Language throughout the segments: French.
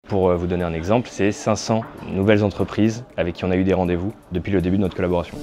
Pour vous donner un exemple, c'est 500 nouvelles entreprises avec qui on a eu des rendez-vous depuis le début de notre collaboration.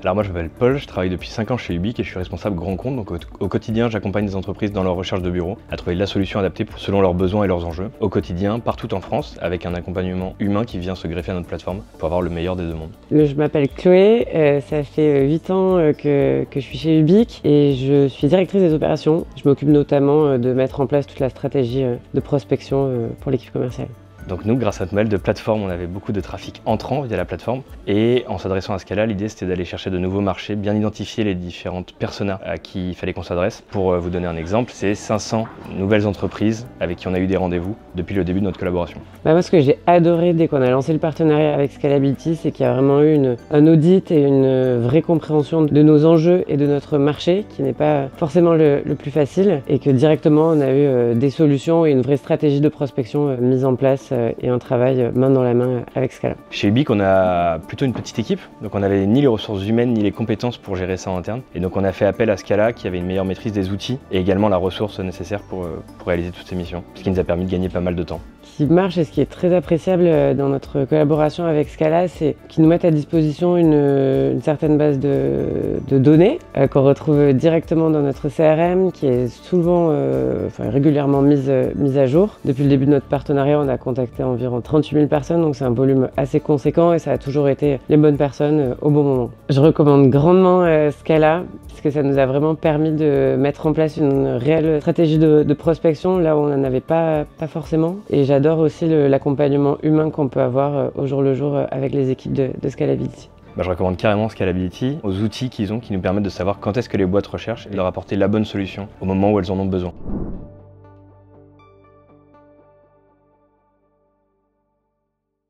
Alors moi je m'appelle Paul, je travaille depuis 5 ans chez Ubique et je suis responsable grand compte, donc au quotidien j'accompagne des entreprises dans leur recherche de bureau à trouver la solution adaptée selon leurs besoins et leurs enjeux, au quotidien, partout en France, avec un accompagnement humain qui vient se greffer à notre plateforme pour avoir le meilleur des deux mondes. Je m'appelle Chloé, ça fait 8 ans que je suis chez Ubique et je suis directrice des opérations. Je m'occupe notamment de mettre en place toute la stratégie de prospection pour l'équipe commerciale. Donc nous, grâce à notre modèle de plateforme, on avait beaucoup de trafic entrant via la plateforme et en s'adressant à Scala, l'idée c'était d'aller chercher de nouveaux marchés, bien identifier les différentes personas à qui il fallait qu'on s'adresse. Pour vous donner un exemple, c'est 500 nouvelles entreprises avec qui on a eu des rendez-vous depuis le début de notre collaboration. Moi, ce que j'ai adoré dès qu'on a lancé le partenariat avec Scalability, c'est qu'il y a vraiment eu un audit et une vraie compréhension de nos enjeux et de notre marché, qui n'est pas forcément le plus facile, et que directement on a eu des solutions et une vraie stratégie de prospection mise en place et un travail main dans la main avec Scala. Chez Ubique, on a plutôt une petite équipe, donc on n'avait ni les ressources humaines ni les compétences pour gérer ça en interne. Et donc on a fait appel à Scala qui avait une meilleure maîtrise des outils et également la ressource nécessaire pour réaliser toutes ces missions, ce qui nous a permis de gagner pas mal de temps. Ce qui marche et ce qui est très appréciable dans notre collaboration avec Scala, c'est qu'ils nous mettent à disposition une certaine base de données qu'on retrouve directement dans notre CRM, qui est souvent, régulièrement mise à jour. Depuis le début de notre partenariat, on a contacté environ 38 000 personnes, donc c'est un volume assez conséquent et ça a toujours été les bonnes personnes au bon moment. Je recommande grandement Scala, parce que ça nous a vraiment permis de mettre en place une réelle stratégie de prospection, là où on n'en avait pas forcément. Et j'adore aussi l'accompagnement humain qu'on peut avoir au jour le jour avec les équipes de Scalability. Je recommande carrément Scalability aux outils qu'ils ont qui nous permettent de savoir quand est-ce que les boîtes recherchent et de leur apporter la bonne solution au moment où elles en ont besoin.